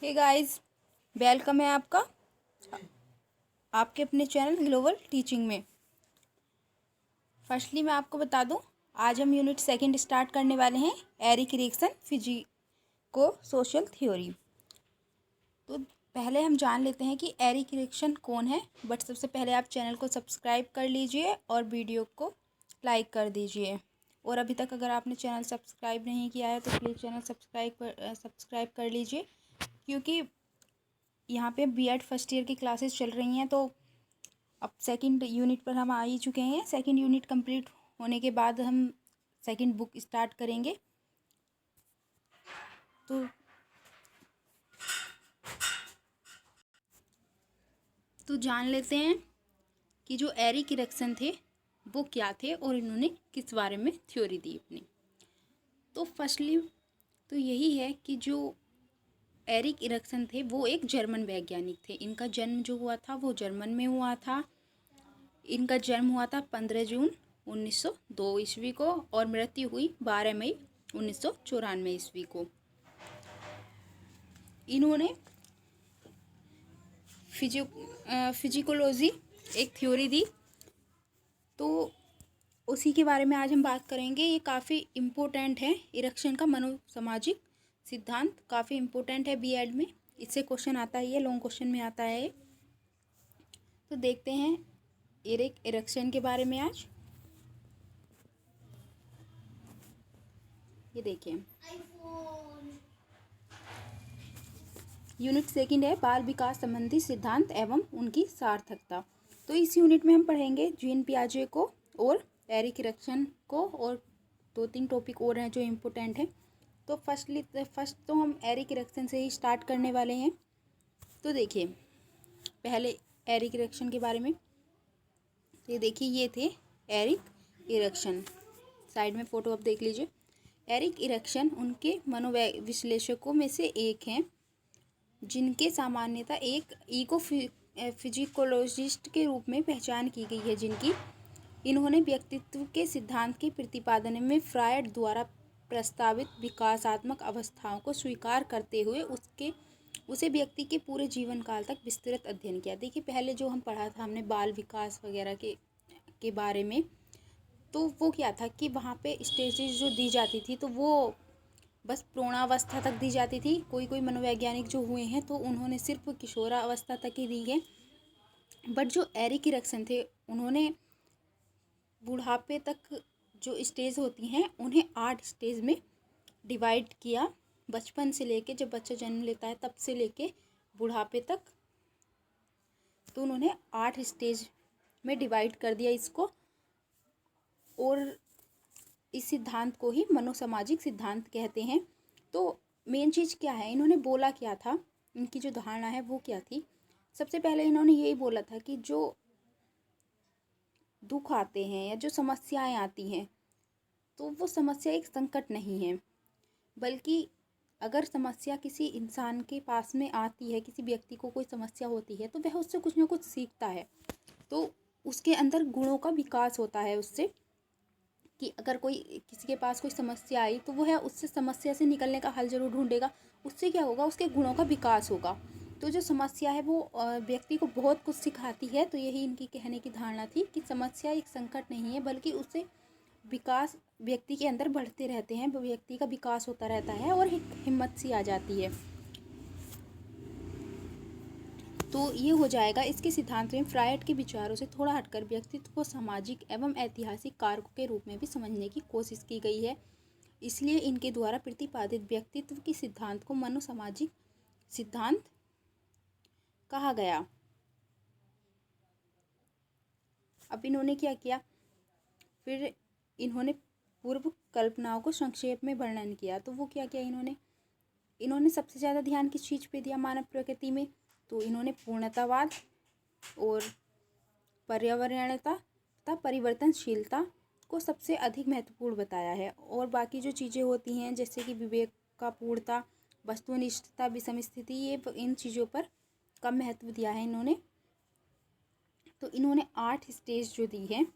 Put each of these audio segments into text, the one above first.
Hey guys, welcome है आपका आपके अपने चैनल ग्लोबल टीचिंग में। फर्स्टली मैं आपको बता दूं, आज हम यूनिट सेकंड स्टार्ट करने वाले हैं, Erik Erikson physico social theory. तो पहले हम जान लेते हैं कि एरिक एरिक्सन कौन है। बट सबसे पहले आप चैनल को सब्सक्राइब कर लीजिए और वीडियो को लाइक कर दीजिए। और अभी तक अगर आपने चैनल सब्सक्राइब नहीं किया है तो प्लीज़ चैनल सब्सक्राइब कर लीजिए, क्योंकि यहाँ पे बीएड फर्स्ट ईयर की क्लासेस चल रही हैं। तो अब सेकंड यूनिट पर हम आ ही चुके हैं। सेकंड यूनिट कंप्लीट होने के बाद हम सेकंड बुक स्टार्ट करेंगे। तो जान लेते हैं कि जो एरिक एरिक्सन थे वो क्या थे और इन्होंने किस बारे में थ्योरी दी अपनी। तो फर्स्टली तो यही है कि जो एरिक एरिक्सन थे वो एक जर्मन वैज्ञानिक थे। इनका जन्म जो हुआ था वो जर्मन में हुआ था। इनका जन्म हुआ था 15 जून 1902 ईस्वी को और मृत्यु हुई 12 मई 1994 ईस्वी को। इन्होंने फिजिकोलॉजी एक थ्योरी दी, तो उसी के बारे में आज हम बात करेंगे। ये काफ़ी इम्पोर्टेंट है। इरेक्शन का मनोसामाजिक सिद्धांत काफ़ी इम्पोर्टेंट है बीएड में। इससे क्वेश्चन आता ही है, लॉन्ग क्वेश्चन में आता है। तो देखते हैं एरिक एरिक्सन के बारे में आज। ये देखिए, यूनिट सेकंड है बाल विकास संबंधी सिद्धांत एवं उनकी सार्थकता। तो इस यूनिट में हम पढ़ेंगे जीन पियाजे को और एरिक एरिक्सन को, और 2-3 टॉपिक और हैं जो इम्पोर्टेंट हैं। तो फर्स्ट तो हम एरिक एरिक्सन से ही स्टार्ट करने वाले हैं। तो देखिए पहले एरिक एरिक्सन के बारे में। ये देखिए, ये थे एरिक एरिक्सन। साइड में फ़ोटो आप देख लीजिए। एरिक एरिक्सन उनके मनोविश्लेषकों में से एक हैं जिनके सामान्यतः एक फिजिकोलॉजिस्ट के रूप में पहचान की गई है, जिनकी इन्होंने व्यक्तित्व के सिद्धांत के प्रतिपादन में फ्रायड द्वारा प्रस्तावित विकासात्मक अवस्थाओं को स्वीकार करते हुए उसे व्यक्ति के पूरे जीवन काल तक विस्तृत अध्ययन किया। देखिए, पहले जो हम पढ़ा था हमने बाल विकास वगैरह के बारे में, तो वो क्या था कि वहाँ पे स्टेजेस जो दी जाती थी तो वो बस प्रौढ़ावस्था तक दी जाती थी। कोई मनोवैज्ञानिक जो हुए हैं तो उन्होंने सिर्फ किशोरावस्था तक ही दी है। बट जो एरिक एरिक्सन थे उन्होंने बुढ़ापे तक जो स्टेज होती हैं उन्हें 8 स्टेज में डिवाइड किया। बचपन से लेके, जब बच्चा जन्म लेता है तब से लेके बुढ़ापे तक, तो उन्होंने 8 स्टेज में डिवाइड कर दिया इसको। और इस सिद्धांत को ही मनोसामाजिक सिद्धांत कहते हैं। तो मेन चीज़ क्या है, इन्होंने बोला क्या था, इनकी जो धारणा है वो क्या थी। सबसे पहले इन्होंने यही बोला था कि जो दुख आते हैं या जो समस्याएं आती हैं तो वो समस्या एक संकट नहीं है, बल्कि अगर समस्या किसी इंसान के पास में आती है, किसी व्यक्ति को कोई समस्या होती है तो वह उससे कुछ ना कुछ सीखता है। तो उसके अंदर गुणों का विकास होता है उससे, कि अगर कोई किसी के पास कोई समस्या आई तो वो है उससे समस्या से निकलने का हल ज़रूर ढूंढेगा। उससे क्या होगा, उसके गुणों का विकास होगा। तो जो समस्या है वो व्यक्ति को बहुत कुछ सिखाती है। तो यही इनकी कहने की धारणा थी कि समस्या एक संकट नहीं है, बल्कि उससे विकास व्यक्ति के अंदर बढ़ते रहते हैं, व्यक्ति का विकास होता रहता है और एक हिम्मत सी आ जाती है। तो ये हो जाएगा। इसके सिद्धांत में फ्रायड के विचारों से थोड़ा हटकर व्यक्तित्व को सामाजिक एवं ऐतिहासिक कारकों के रूप में भी समझने की कोशिश की गई है। इसलिए इनके द्वारा प्रतिपादित व्यक्तित्व के सिद्धांत को मनोसामाजिक सिद्धांत कहा गया। अब इन्होंने क्या किया, फिर इन्होंने पूर्व कल्पनाओं को संक्षेप में वर्णन किया। तो वो क्या किया, इन्होंने सबसे ज़्यादा ध्यान किस चीज़ पे दिया मानव प्रकृति में। तो इन्होंने पूर्णतावाद और पर्यावरणीयता तथा परिवर्तनशीलता को सबसे अधिक महत्वपूर्ण बताया है। और बाकी जो चीज़ें होती हैं जैसे कि विवेक का पूर्णता, वस्तुनिष्ठता, विषम स्थिति, ये इन चीज़ों पर कम महत्व दिया है इन्होंने। तो इन्होंने 8 स्टेज जो दी है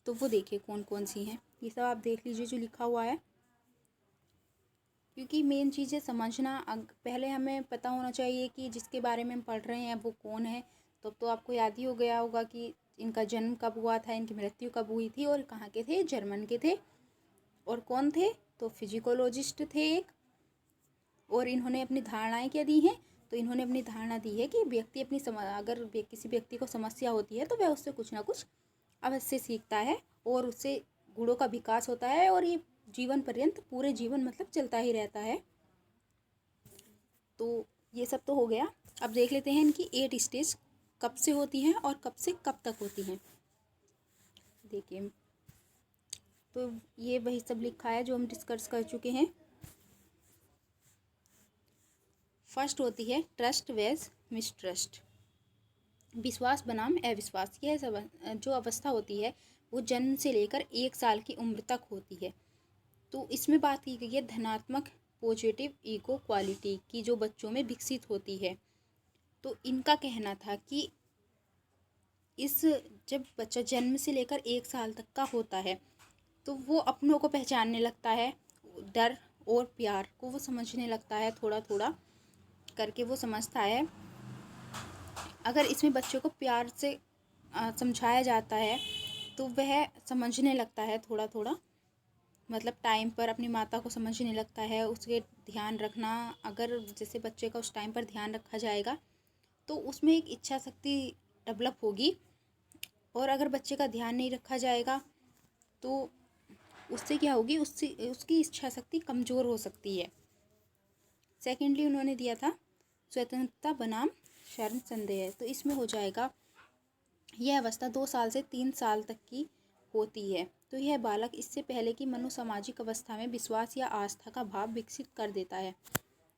तो वो देखिए कौन कौन सी हैं। ये सब आप देख लीजिए जो लिखा हुआ है। क्योंकि मेन चीज़ है समझना। पहले हमें पता होना चाहिए कि जिसके बारे में हम पढ़ रहे हैं वो कौन है। तो आपको याद ही हो गया होगा कि इनका जन्म कब हुआ था, इनकी मृत्यु कब हुई थी और कहाँ के थे, जर्मन के थे। और कौन थे, तो फिजिकोलॉजिस्ट थे एक। और इन्होंने अपनी धारणाएं क्या दी हैं, तो इन्होंने अपनी धारणा दी है कि व्यक्ति अपनी अगर किसी व्यक्ति को समस्या होती है तो वह उससे कुछ ना कुछ अवश्य सीखता है और उससे गुणों का विकास होता है और ये जीवन पर्यंत, पूरे जीवन मतलब चलता ही रहता है। तो ये सब तो हो गया। अब देख लेते हैं इनकी 8 स्टेज कब से होती हैं और कब से कब तक होती हैं। देखिए, तो ये वही सब लिखा है जो हम डिस्कस कर चुके हैं। फर्स्ट होती है ट्रस्ट वेज मिसट्रस्ट, विश्वास बनाम अविश्वास। यह जो अवस्था होती है वो जन्म से लेकर 1 साल की उम्र तक होती है। तो इसमें बात की गई है धनात्मक पॉजिटिव ईगो क्वालिटी की जो बच्चों में विकसित होती है। तो इनका कहना था कि जब बच्चा जन्म से लेकर 1 साल तक का होता है तो वो अपनों को पहचानने लगता है, डर और प्यार को वो समझने लगता है, थोड़ा थोड़ा करके वो समझता है। अगर इसमें बच्चे को प्यार से समझाया जाता है तो वह समझने लगता है थोड़ा थोड़ा, मतलब टाइम पर अपनी माता को समझने लगता है, उसके ध्यान रखना। अगर जैसे बच्चे का उस टाइम पर ध्यान रखा जाएगा तो उसमें एक इच्छा शक्ति डेवलप होगी। और अगर बच्चे का ध्यान नहीं रखा जाएगा तो उससे क्या होगी, उसकी इच्छा शक्ति कमज़ोर हो सकती है। सेकेंडली उन्होंने दिया था स्वतंत्रता बनाम शर्म संदेह। तो इसमें हो जाएगा, यह अवस्था 2 साल से 3 साल तक की होती है। तो यह बालक इससे पहले की मनोसामाजिक अवस्था में विश्वास या आस्था का भाव विकसित कर देता है।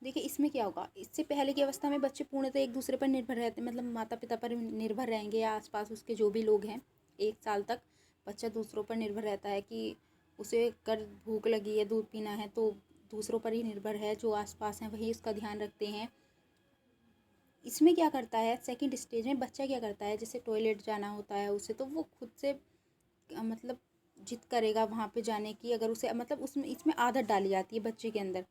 देखिए इसमें क्या होगा, इससे पहले की अवस्था में बच्चे पूर्णतः एक दूसरे पर निर्भर रहते हैं, मतलब माता पिता पर निर्भर रहेंगे या आसपास उसके जो भी लोग हैं। 1 साल तक बच्चा दूसरों पर निर्भर रहता है कि उसे अगर भूख लगी है, दूध पीना है, तो दूसरों पर ही निर्भर है, जो आसपास हैं वही उसका ध्यान रखते हैं। इसमें क्या करता है, सेकंड स्टेज में बच्चा क्या करता है, जैसे टॉयलेट जाना होता है उसे, तो वो खुद से मतलब जिद करेगा वहाँ पे जाने की। अगर उसे मतलब उसमें इसमें आदत डाली जाती है बच्चे के अंदर,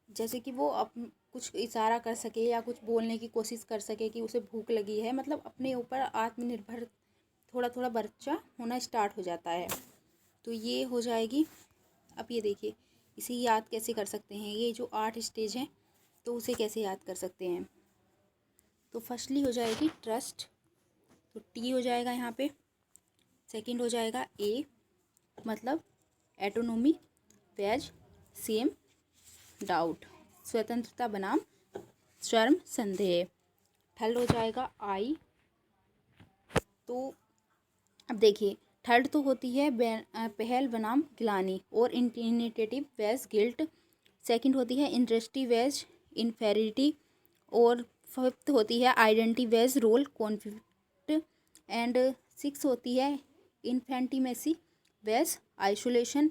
जैसे कि वो कुछ इशारा कर सके या कुछ बोलने की कोशिश कर सके कि उसे भूख लगी है, मतलब अपने ऊपर आत्मनिर्भर थोड़ा थोड़ा बच्चा होना स्टार्ट हो जाता है। तो ये हो जाएगी। अब ये देखिए इसे याद कैसे कर सकते हैं, ये जो 8 स्टेज हैं तो उसे कैसे याद कर सकते हैं। तो फर्स्टली हो जाएगी ट्रस्ट, तो टी हो जाएगा यहाँ पे। सेकंड हो जाएगा ए, मतलब एटोनॉमी, वेज सेम डाउट, स्वतंत्रता बनाम शर्म संदेह। थर्ड हो जाएगा आई। तो अब देखिए थर्ड तो होती है पहल बनाम गिलानी और इंटिनेटिव वेज गिल्ट। सेकंड होती है इंटरेस्टी वेज इनफेरिटी और फिफ्थ होती है identity vs role conflict and six होती है intimacy vs isolation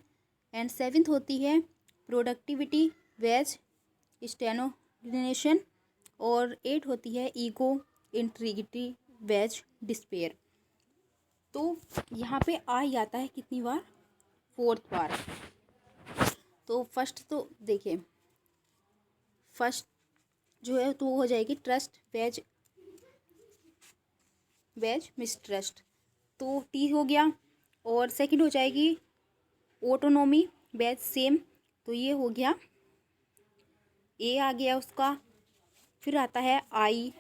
and seventh होती है प्रोडक्टिविटी वेज स्टेनोनेशन और 8 होती है ईगो इंट्रीगिटी वेज डिस्पेयर। तो यहाँ पे आई आता है कितनी बार, 4th बार। तो फर्स्ट तो देखिए फर्स्ट जो है तो वो हो जाएगी ट्रस्ट वेज मिसट्रस्ट, तो टी हो गया। और सेकंड हो जाएगी ऑटोनॉमी वेज सेम, तो ये हो गया ए आ गया उसका। फिर आता है आई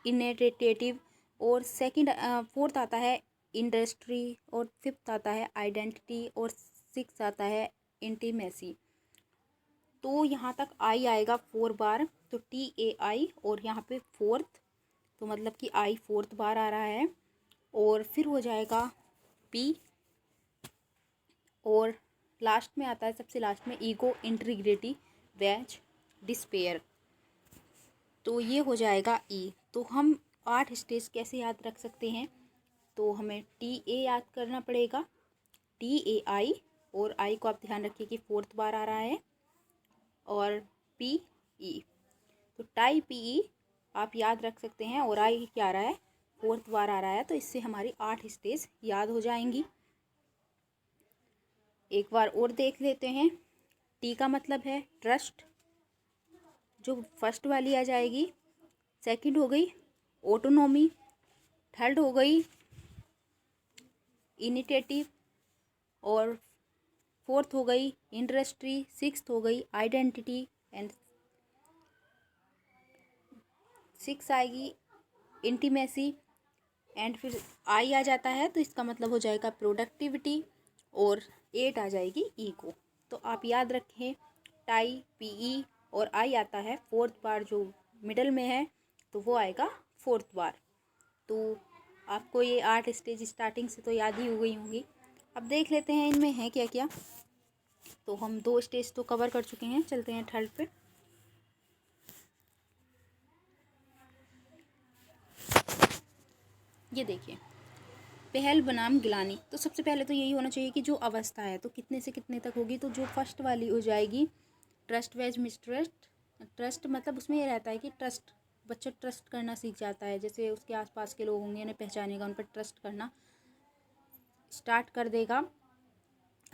इनेटेटिव और सेकंड फोर्थ आता है इंडस्ट्री और फिफ्थ आता है आइडेंटिटी और सिक्स आता है इंटीमेसी। तो यहाँ तक आई आएगा 4 बार, तो TAI और यहाँ पे फोर्थ, तो मतलब कि आई 4th बार आ रहा है। और फिर हो जाएगा पी और लास्ट में आता है, सबसे लास्ट में ईगो इंटीग्रिटी वेज डिस्पेयर, तो ये हो जाएगा ई। तो हम 8 स्टेज कैसे याद रख सकते हैं, तो हमें TA याद करना पड़ेगा, TAI और आई को आप ध्यान रखिए कि 4th बार आ रहा है, और PE, तो टाई PE आप याद रख सकते हैं और आई क्या आ रहा है, 4th बार आ रहा है। तो इससे हमारी 8 स्टेज याद हो जाएंगी। एक बार और देख लेते हैं। टी का मतलब है ट्रस्ट, जो फर्स्ट वाली आ जाएगी। सेकंड हो गई ऑटोनॉमी, थर्ड हो गई इनिटेटिव, और फोर्थ हो गई इंडस्ट्री, सिक्स्थ हो गई आइडेंटिटी, एंड सिक्स आएगी इंटीमेसी, एंड फिर आई आ जाता है तो इसका मतलब हो जाएगा प्रोडक्टिविटी, और एट आ जाएगी ईको। तो आप याद रखें टाई पीई और आई आता है फोर्थ बार, जो मिडल में है तो वो आएगा फोर्थ बार। तो आपको ये 8 स्टेज स्टार्टिंग से तो याद ही हो गई होंगी। अब देख लेते हैं इनमें है क्या क्या। तो हम 2 स्टेज तो कवर कर चुके हैं, चलते हैं थर्ड पे। ये देखिए पहल बनाम गिलानी। तो सबसे पहले तो यही होना चाहिए कि जो अवस्था है तो कितने से कितने तक होगी। तो जो फर्स्ट वाली हो जाएगी ट्रस्ट वेज मिसट्रस्ट। ट्रस्ट मतलब उसमें ये रहता है कि ट्रस्ट, बच्चा ट्रस्ट करना सीख जाता है। जैसे उसके आसपास के लोग होंगे, उन्हें पहचानेगा, उन पर ट्रस्ट करना स्टार्ट कर देगा।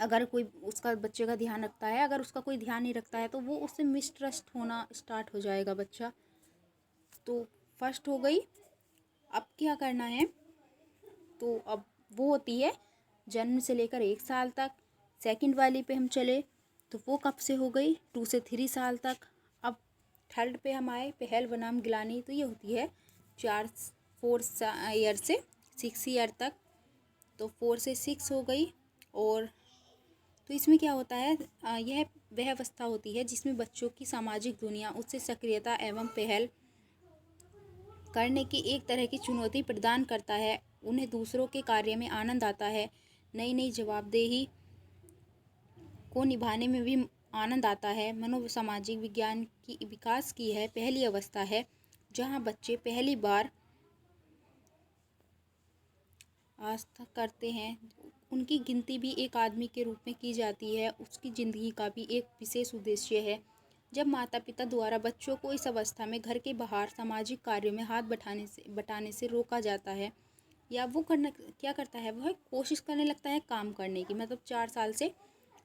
अगर कोई उसका बच्चे का ध्यान रखता है, अगर उसका कोई ध्यान नहीं रखता है तो वो उससे मिसट्रस्ट होना स्टार्ट हो जाएगा बच्चा। तो फर्स्ट हो गई। अब क्या करना है, तो अब वो होती है जन्म से लेकर 1 साल तक। सेकंड वाली पे हम चले तो वो कब से हो गई 2 से 3 साल तक। अब थर्ड पे हम आए पहल बनाम गिलानी, तो ये होती है 4 ईयर से 6 ईयर तक। तो 4 से 6 हो गई। और तो इसमें क्या होता है, यह वह अवस्था होती है जिसमें बच्चों की सामाजिक दुनिया उससे सक्रियता एवं पहल करने की एक तरह की चुनौती प्रदान करता है। उन्हें दूसरों के कार्य में आनंद आता है, नई नई जवाबदेही को निभाने में भी आनंद आता है। मनोसामाजिक विज्ञान की विकास की है पहली अवस्था है जहां बच्चे पहली बार आस्था करते हैं। उनकी गिनती भी एक आदमी के रूप में की जाती है, उसकी ज़िंदगी का भी एक विशेष उद्देश्य है। जब माता पिता द्वारा बच्चों को इस अवस्था में घर के बाहर सामाजिक कार्यों में हाथ बटाने से रोका जाता है, या वो करना क्या करता है, वह कोशिश करने लगता है काम करने की। मतलब 4 साल से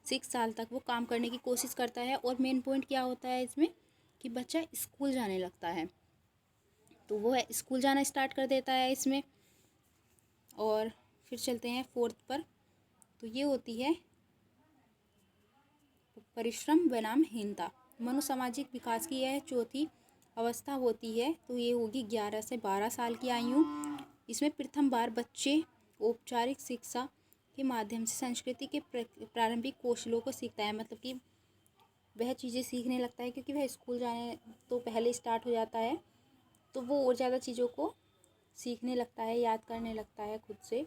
6 साल तक वो काम करने की कोशिश करता है। और मेन पॉइंट क्या होता है इसमें कि बच्चा स्कूल जाने लगता है, तो वो है स्कूल जाना स्टार्ट कर देता है इसमें। और फिर चलते हैं फोर्थ पर, तो ये होती है परिश्रम बनाम हीनता। मनोसामाजिक विकास की यह चौथी अवस्था होती है। तो ये होगी 11 से 12 साल की आयु। इसमें प्रथम बार बच्चे औपचारिक शिक्षा के माध्यम से संस्कृति के प्रारंभिक कौशलों को सीखता है। मतलब कि वह चीज़ें सीखने लगता है, क्योंकि वह स्कूल जाने तो पहले स्टार्ट हो जाता है, तो वो और ज़्यादा चीज़ों को सीखने लगता है, याद करने लगता है, खुद से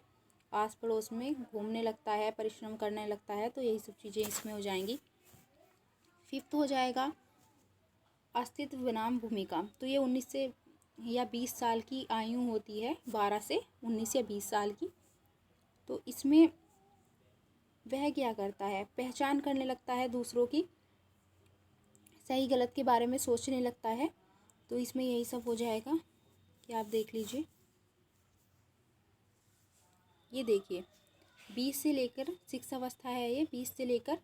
आस पड़ोस में घूमने लगता है, परिश्रम करने लगता है। तो यही सब चीज़ें इसमें हो जाएंगी। फिफ्थ हो जाएगा अस्तित्व बनाम भूमिका। तो ये 19 से या 20 साल की आयु होती है, 12 से 19 या 20 साल की। तो इसमें वह क्या करता है, पहचान करने लगता है दूसरों की, सही गलत के बारे में सोचने लगता है। तो इसमें यही सब हो जाएगा कि आप देख लीजिए। ये देखिए 20 से लेकर 6 अवस्था है, ये 20 से लेकर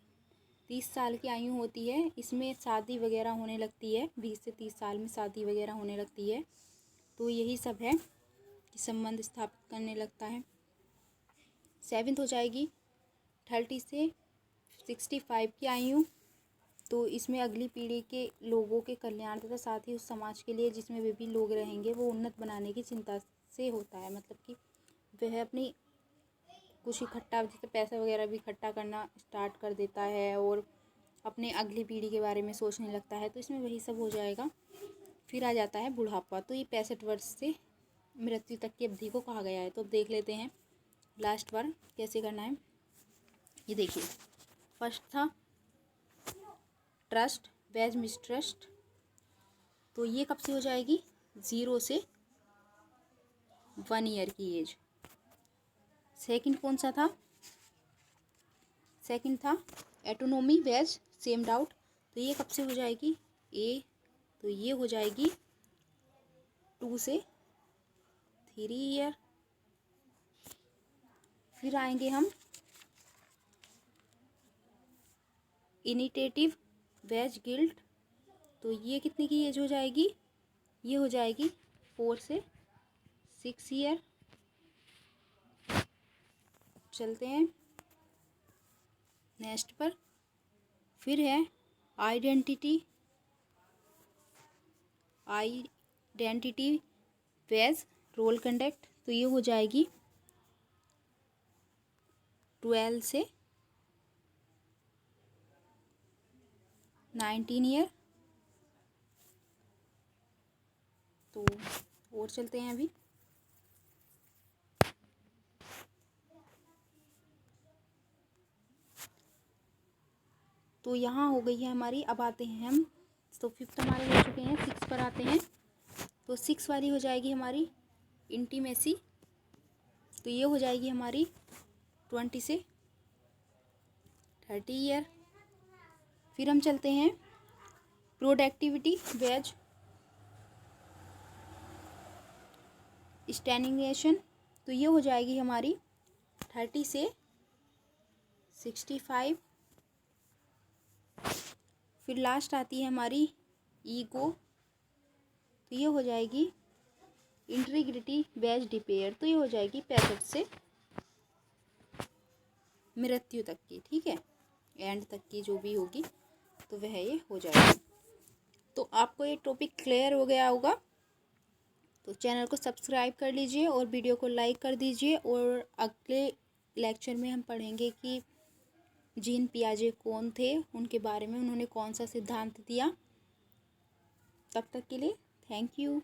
30 साल की आयु होती है। इसमें शादी वगैरह होने लगती है, 20 से 30 साल में शादी वगैरह होने लगती है। तो यही सब है कि संबंध स्थापित करने लगता है। 7th हो जाएगी 30 से 65 की आयु। तो इसमें अगली पीढ़ी के लोगों के कल्याण तथा साथ ही उस समाज के लिए जिसमें वे भी लोग रहेंगे वो उन्नत बनाने की चिंता से होता है। मतलब कि वह अपनी कुछ इकट्ठा, जैसे पैसा वगैरह भी इकट्ठा करना स्टार्ट कर देता है और अपने अगली पीढ़ी के बारे में सोचने लगता है। तो इसमें वही सब हो जाएगा। फिर आ जाता है बुढ़ापा। तो ये 65 वर्ष से मृत्यु तक की अवधि को कहा गया है। तो अब देख लेते हैं लास्ट बार कैसे करना है। ये देखिए फर्स्ट था ट्रस्ट वेज मिसट्रस्ट। तो ये कब से हो जाएगी, 0 से 1 ईयर की एज। सेकंड कौन सा था, सेकंड था एटोनॉमी वेज सेम डाउट। तो ये कब से हो जाएगी तो ये हो जाएगी 2 से 3 ईयर। फिर आएंगे हम इनिटेटिव वेज गिल्ट, तो ये कितने की एज हो जाएगी, ये हो जाएगी 4 से 6 ईयर। चलते हैं नेक्स्ट पर। फिर है आइडेंटिटी वेज रोल कंडक्ट, तो ये हो जाएगी 12 से 19 ईयर। तो और चलते हैं अभी। तो यहाँ हो गई है हमारी। अब आते हैं हम, तो 5th हमारे हो चुके हैं, 6 पर आते हैं। तो 6 वाली हो जाएगी हमारी इंटीमेसी, तो ये हो जाएगी हमारी 20 से 30 ईयर। फिर हम चलते हैं प्रोडक्टिविटी वेज स्टैग्नेशन, तो ये हो जाएगी हमारी 30 से 65। फिर लास्ट आती है हमारी ईगो, तो ये हो जाएगी इंटीग्रिटी वेज डिपेयर, तो ये हो जाएगी 65 से मृत्यु तक की, ठीक है, एंड तक की जो भी होगी तो वह ये हो जाएगी। तो आपको ये टॉपिक क्लियर हो गया होगा, तो चैनल को सब्सक्राइब कर लीजिए और वीडियो को लाइक कर दीजिए। और अगले लेक्चर में हम पढ़ेंगे कि जीन पियाजे कौन थे, उनके बारे में उन्होंने कौन सा सिद्धांत दिया। तब तक के लिए थैंक यू।